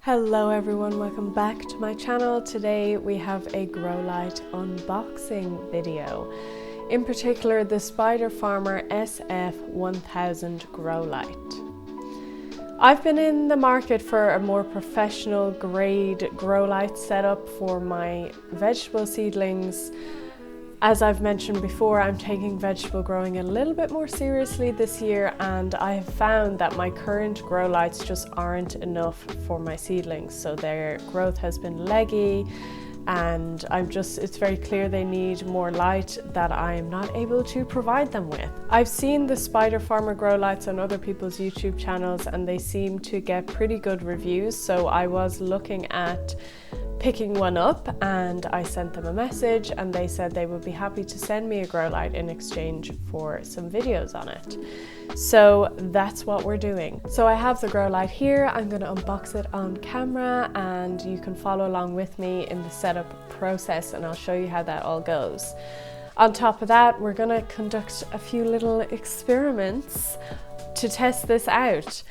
Hello everyone, welcome back to my channel. Today we have a grow light unboxing video. In particular, the Spider Farmer SF1000 grow light. I've been in the market for a more professional grade grow light setup for my vegetable seedlings. As I've mentioned before, I'm taking vegetable growing a little bit more seriously this year, and I have found that my current grow lights just aren't enough for my seedlings. So their growth has been leggy, and it's very clear they need more light that I'm not able to provide them with. I've seen the Spider Farmer grow lights on other people's YouTube channels and they seem to get pretty good reviews, so I was looking at picking one up and I sent them a message and they said they would be happy to send me a grow light in exchange for some videos on it. So that's what we're doing. So I have the grow light here. I'm going to unbox it on camera and you can follow along with me in the setup process and I'll show you how that all goes. On top of that, we're going to conduct a few little experiments to test this out.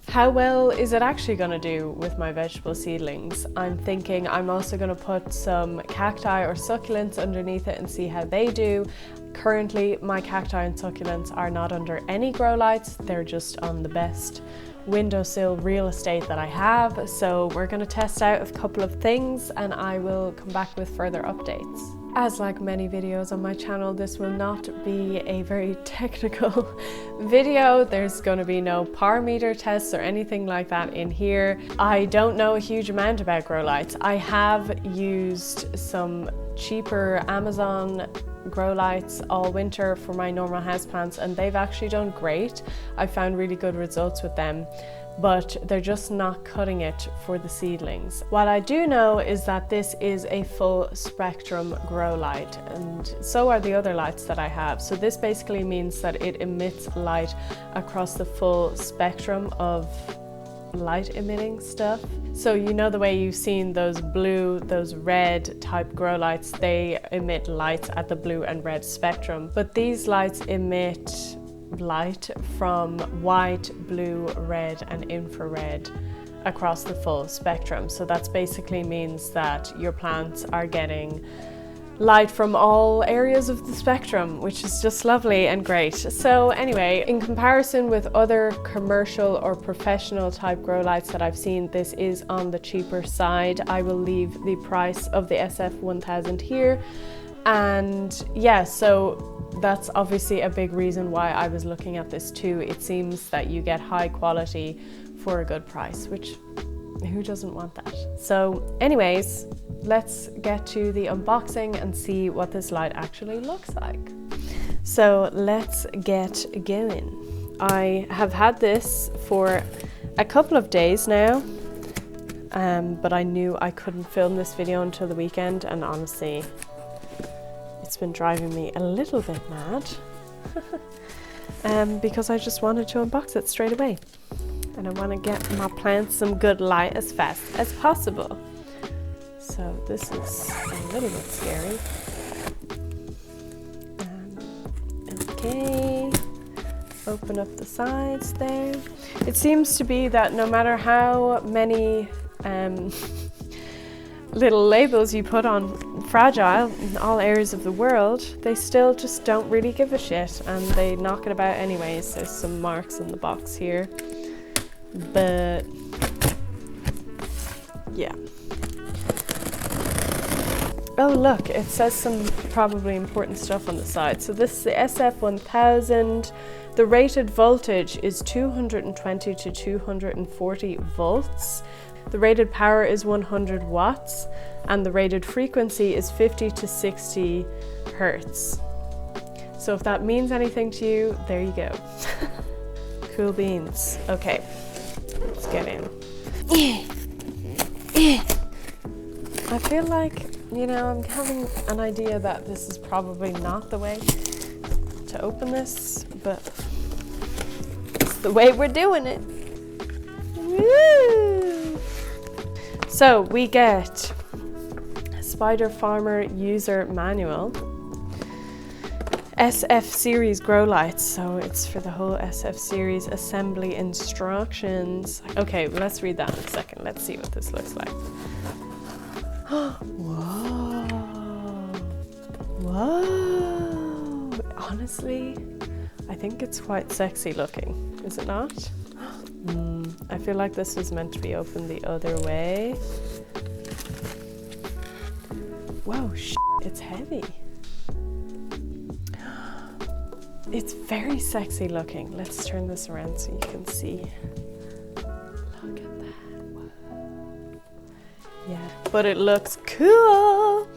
How well is it actually going to do with my vegetable seedlings? I'm thinking I'm also going to put some cacti or succulents underneath it and see how they do. Currently, my cacti and succulents are not under any grow lights. They're just on the best windowsill real estate that I have. So we're going to test out a couple of things and I will come back with further updates. As like many videos on my channel, this will not be a very technical video. There's going to be no power meter tests or anything like that in here. I don't know a huge amount about grow lights. I have used some cheaper Amazon grow lights all winter for my normal houseplants and they've actually done great. I found really good results with them, but they're just not cutting it for the seedlings. What I do know is that this is a full spectrum grow light, and so are the other lights that I have. So this basically means that it emits light across the full spectrum of light emitting stuff. So you know the way you've seen those blue, those red type grow lights, they emit lights at the blue and red spectrum, but these lights emit light from white, blue, red and infrared across the full spectrum. So that basically means that your plants are getting light from all areas of the spectrum, which is just lovely and great. So anyway, in comparison with other commercial or professional type grow lights that I've seen, this is on the cheaper side. I will leave the price of the SF1000 here. And yeah, so that's obviously a big reason why I was looking at this too. It seems that you get high quality for a good price, which who doesn't want that? So anyways, let's get to the unboxing and see what this light actually looks like. So let's get going. I have had this for a couple of days now, but I knew I couldn't film this video until the weekend, and honestly, it's been driving me a little bit mad because I just wanted to unbox it straight away. And I want to get my plants some good light as fast as possible. So this is a little bit scary. Okay, open up the sides there. It seems to be that no matter how many little labels you put on fragile in all areas of the world, they still just don't really give a shit and they knock it about anyways. There's some marks in the box here. But yeah. Oh look, it says some probably important stuff on the side. So this is the SF1000. The rated voltage is 220 to 240 volts. The rated power is 100 watts and the rated frequency is 50 to 60 hertz. So if that means anything to you, there you go. Cool beans. Okay. Let's get in. I feel like, you know, I'm having an idea that this is probably not the way to open this, but it's the way we're doing it. Woo! So we get a Spider Farmer user manual. SF series grow lights. So it's for the whole SF series. Assembly instructions. Okay, let's read that in a second. Let's see what this looks like. Whoa. Whoa. Honestly, I think it's quite sexy looking. Is it not? I feel like this is meant to be opened the other way. Whoa, it's heavy. It's very sexy looking. Let's turn this around so you can see. Look at that. Whoa. Yeah, but it looks cool.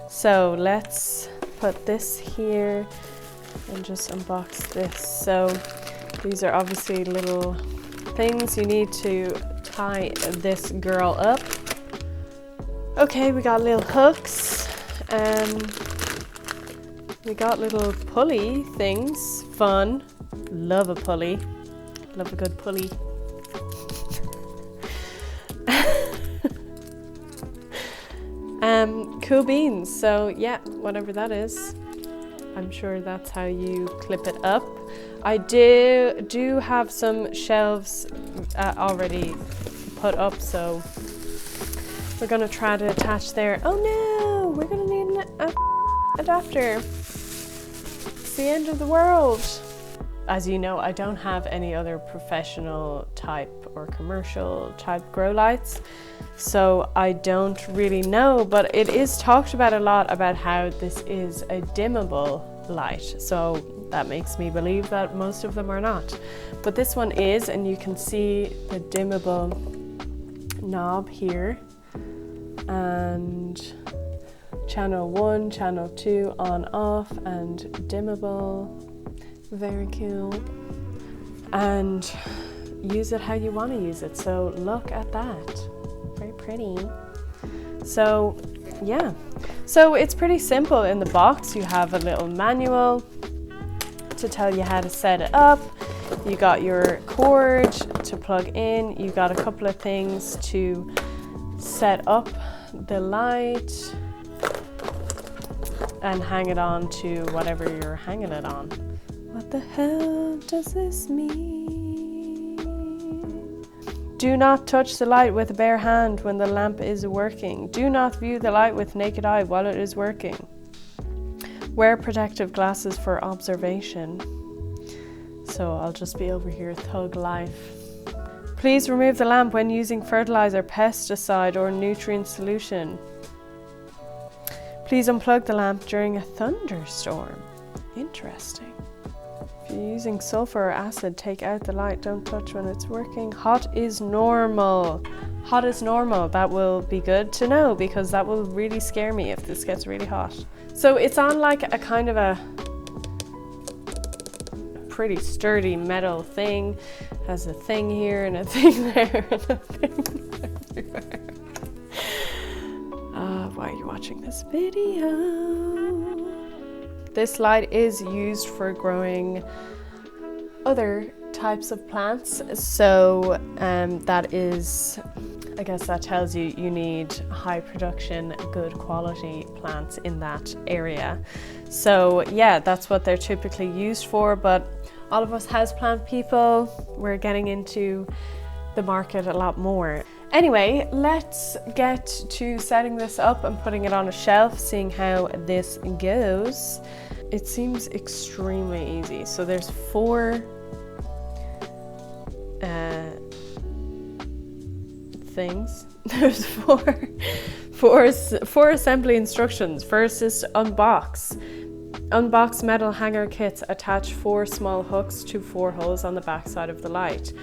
So let's put this here and just unbox this. So these are obviously little things you need to tie this girl up. Okay, we got little hooks. We got little pulley things. Fun. Love a pulley. Love a good pulley. Cool beans. So yeah, whatever that is. I'm sure that's how you clip it up. I do have some shelves already put up, so we're gonna try to attach there. Oh no, we're gonna need an adapter. It's the end of the world. As you know, I don't have any other professional type or commercial type grow lights, so I don't really know, but it is talked about a lot about how this is a dimmable light, so that makes me believe that most of them are not. But this one is, and you can see the dimmable knob here, and channel 1, channel 2 on off, and dimmable. Very cool. And use it how you want to use it. So look at that. Very pretty. So yeah, so it's pretty simple. In the box you have a little manual to tell you how to set it up. You got your cord to plug in. You got a couple of things to set up the light and hang it on to whatever you're hanging it on. What the hell does this mean? Do not touch the light with a bare hand when the lamp is working. Do not view the light with naked eye while it is working. Wear protective glasses for observation. So I'll just be over here, thug life. Please remove the lamp when using fertilizer, pesticide, or nutrient solution. Please unplug the lamp during a thunderstorm. Interesting. If you're using sulfur or acid, take out the light. Don't touch when it's working. Hot is normal. Hot is normal. That will be good to know, because that will really scare me if this gets really hot. So it's on like a kind of a pretty sturdy metal thing. Has a thing here and a thing there and a thing everywhere. Why are you watching this video? This light is used for growing other types of plants. So that is, I guess that tells you you need high production, good quality plants in that area. So yeah, that's what they're typically used for. But all of us houseplant people, we're getting into the market a lot more. Anyway, let's get to setting this up and putting it on a shelf, seeing how this goes. It seems extremely easy. So there's 4 things. There's four assembly instructions. First is to unbox. Unbox metal hanger kits. Attach 4 small hooks to 4 holes on the back side of the light.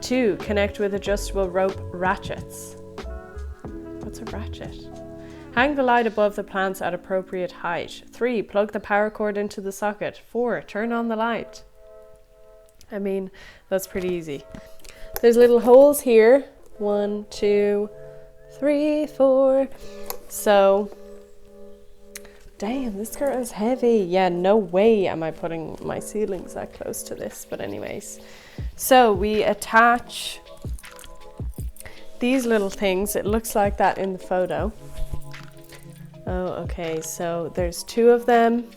2, connect with adjustable rope ratchets. What's a ratchet? Hang the light above the plants at appropriate height. 3, plug the power cord into the socket. 4, turn on the light. I mean, that's pretty easy. There's little holes here. 1, 2, 3, 4. So, damn, this girl is heavy. Yeah, no way am I putting my seedlings that close to this. But anyways, so we attach these little things. It looks like that in the photo. Oh, okay, so there's 2 of them.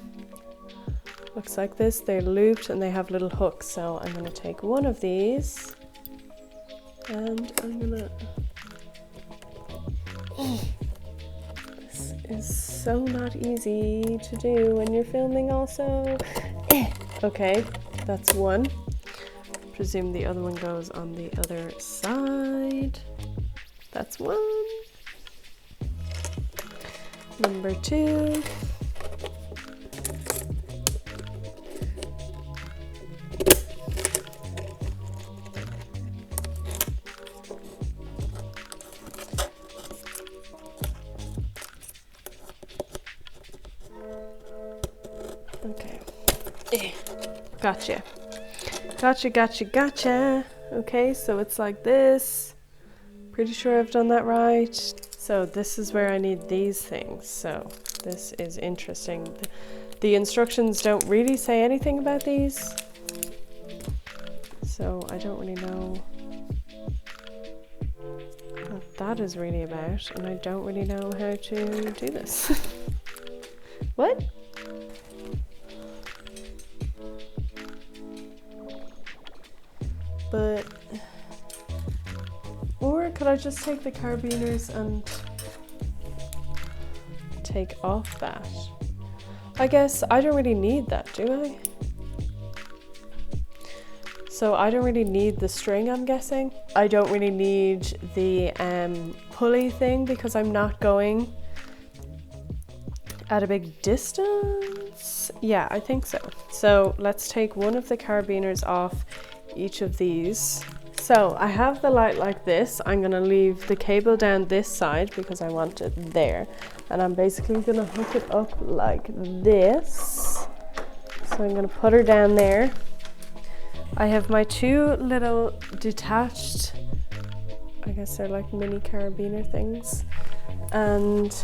Looks like this. They're looped and they have little hooks. So I'm gonna take one of these and I'm gonna, this is so not easy to do when you're filming also. Okay, that's one. Presume the other one goes on the other side. That's one. Number two. Okay. Gotcha. Gotcha. Okay, so it's like this. Pretty sure I've done that right. So this is where I need these things. So this is interesting. The instructions don't really say anything about these. So I don't really know what that is really about. And I don't really know how to do this. What? But, or could I just take the carabiners and take off that? I guess I don't really need that, do I? So I don't really need the string, I'm guessing. I don't really need the pulley thing because I'm not going at a big distance. Yeah, I think so. So let's take one of the carabiners off each of these. So I have the light like this. I'm gonna leave the cable down this side because I want it there. And I'm basically gonna hook it up like this. So I'm gonna put her down there. I have my two little detached, I guess they're like mini carabiner things. And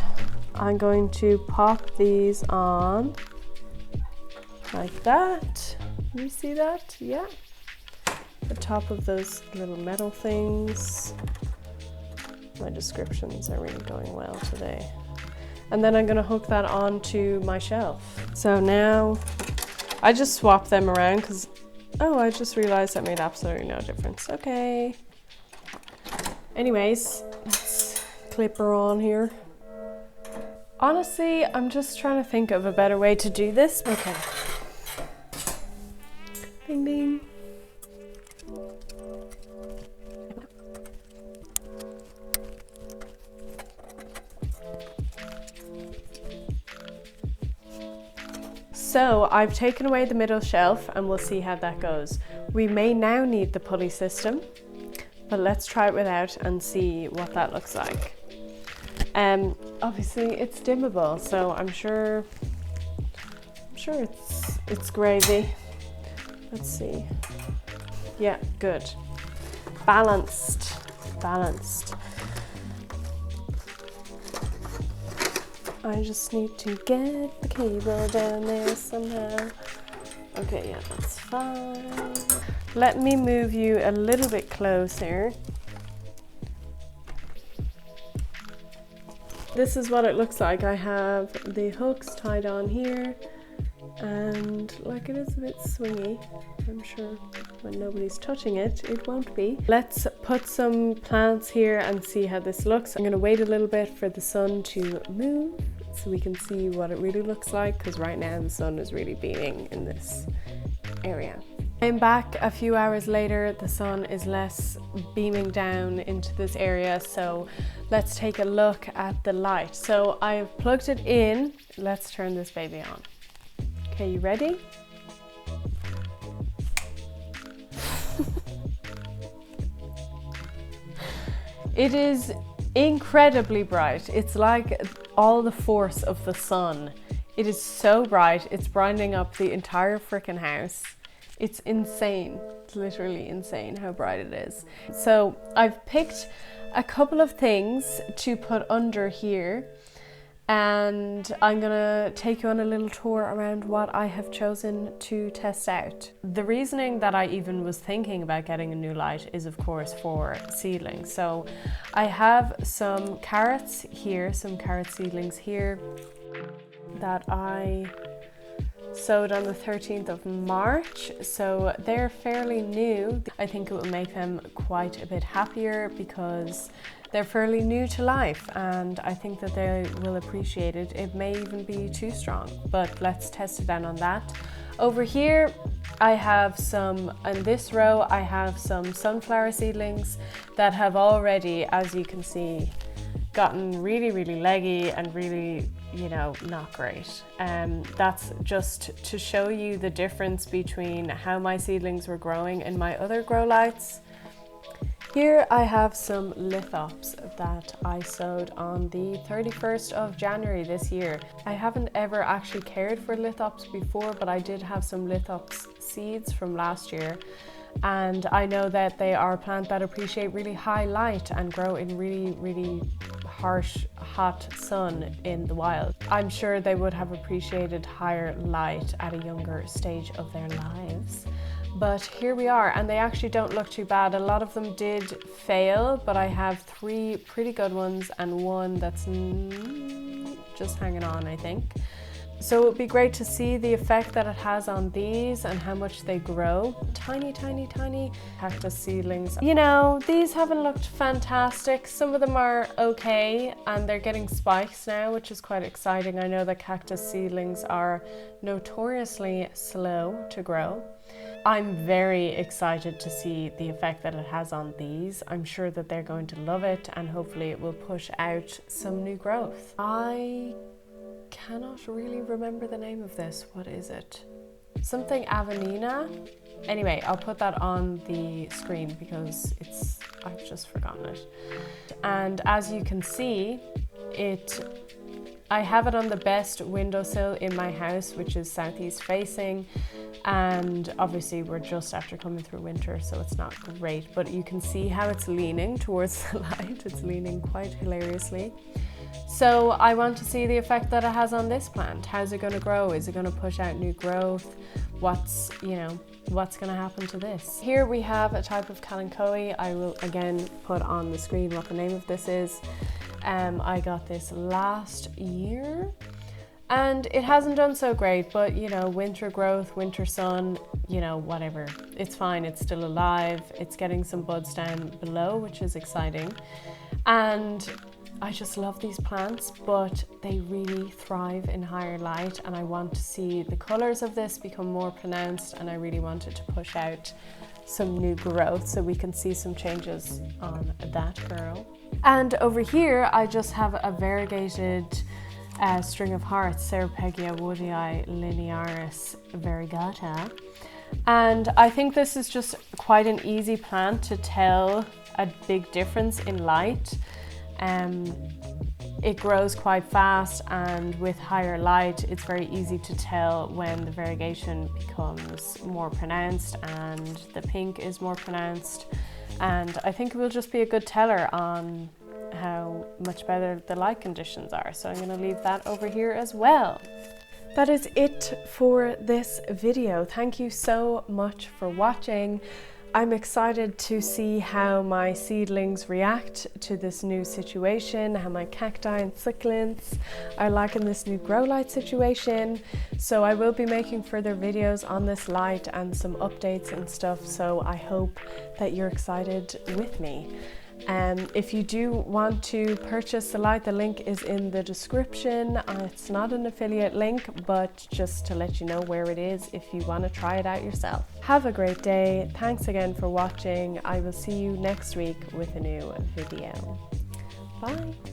I'm going to pop these on like that. Can you see that? Yeah. The top of those little metal things. My descriptions are really going well today. And then I'm gonna hook that onto my shelf. So now I just swap them around because, oh, I just realized that made absolutely no difference. Okay. Anyways, let's clip her on here. Honestly, I'm just trying to think of a better way to do this. Okay. Ding ding. So I've taken away the middle shelf and we'll see how that goes. We may now need the pulley system, but let's try it without and see what that looks like. Obviously it's dimmable, so I'm sure it's gravy. Let's see. Yeah, good. Balanced. I just need to get the cable down there somehow. Okay, yeah, that's fine. Let me move you a little bit closer. This is what it looks like. I have the hooks tied on here and like it is a bit swingy. I'm sure when nobody's touching it, it won't be. Let's put some plants here and see how this looks. I'm gonna wait a little bit for the sun to move so we can see what it really looks like, because right now the sun is really beaming in this area. I'm back a few hours later. The sun is less beaming down into this area, so let's take a look at the light. So I've plugged it in. Let's turn this baby on. Okay, you ready? It is incredibly bright. It's like all the force of the sun. It is so bright. It's brightening up the entire freaking house. It's insane. It's literally insane how bright it is. So I've picked a couple of things to put under here, and I'm gonna take you on a little tour around what I have chosen to test out. The reasoning that I even was thinking about getting a new light is of course for seedlings. So I have some carrots here, some carrot seedlings here that I sowed on the 13th of March, so they're fairly new. I think it will make them quite a bit happier because they're fairly new to life, and I think that they will appreciate it. It may even be too strong, but let's test it out on that. Over here, I have in this row, I have some sunflower seedlings that have already, as you can see, gotten really, really leggy and really, not great. That's just to show you the difference between how my seedlings were growing in my other grow lights. Here I have some lithops that I sowed on the 31st of January this year. I haven't ever actually cared for lithops before, but I did have some lithops seeds from last year. And I know that they are a plant that appreciate really high light and grow in really, really harsh, hot sun in the wild. I'm sure they would have appreciated higher light at a younger stage of their lives. But here we are, and they actually don't look too bad. A lot of them did fail, but I have 3 pretty good ones and one that's just hanging on, I think. So it would be great to see the effect that it has on these and how much they grow. Tiny, tiny, tiny cactus seedlings. These haven't looked fantastic. Some of them are okay, and they're getting spikes now, which is quite exciting. I know that cactus seedlings are notoriously slow to grow. I'm very excited to see the effect that it has on these. I'm sure that they're going to love it, and hopefully it will push out some new growth. I cannot really remember the name of this. What is it? Something Avenina? Anyway, I'll put that on the screen because I've just forgotten it. And as you can see, I have it on the best windowsill in my house, which is southeast facing, and obviously we're just after coming through winter, so it's not great, but you can see how it's leaning towards the light. It's leaning quite hilariously. So I want to see the effect that it has on this plant. How's it going to grow? Is it going to push out new growth? What's going to happen to this? Here we have a type of kalanchoe. I will again put on the screen what the name of this is. I got this last year and it hasn't done so great, but winter growth, winter sun, whatever. It's fine, it's still alive. It's getting some buds down below, which is exciting. And I just love these plants, but they really thrive in higher light, and I want to see the colors of this become more pronounced, and I really want it to push out some new growth so we can see some changes on that girl. And over here I just have a variegated string of hearts, Ceropegia woodii linearis variegata, and I think this is just quite an easy plant to tell a big difference in light. It grows quite fast, and with higher light it's very easy to tell when the variegation becomes more pronounced and the pink is more pronounced, and I think it will just be a good teller on how much better the light conditions are. So I'm going to leave that over here as well. That is it for this video. Thank you so much for watching. I'm excited to see how my seedlings react to this new situation, how my cacti and succulents are liking this new grow light situation. So I will be making further videos on this light and some updates and stuff, so I hope that you're excited with me. If you do want to purchase the light, the link is in the description. It's not an affiliate link, but just to let you know where it is if you want to try it out yourself. Have a great day. Thanks again for watching. I will see you next week with a new video. Bye.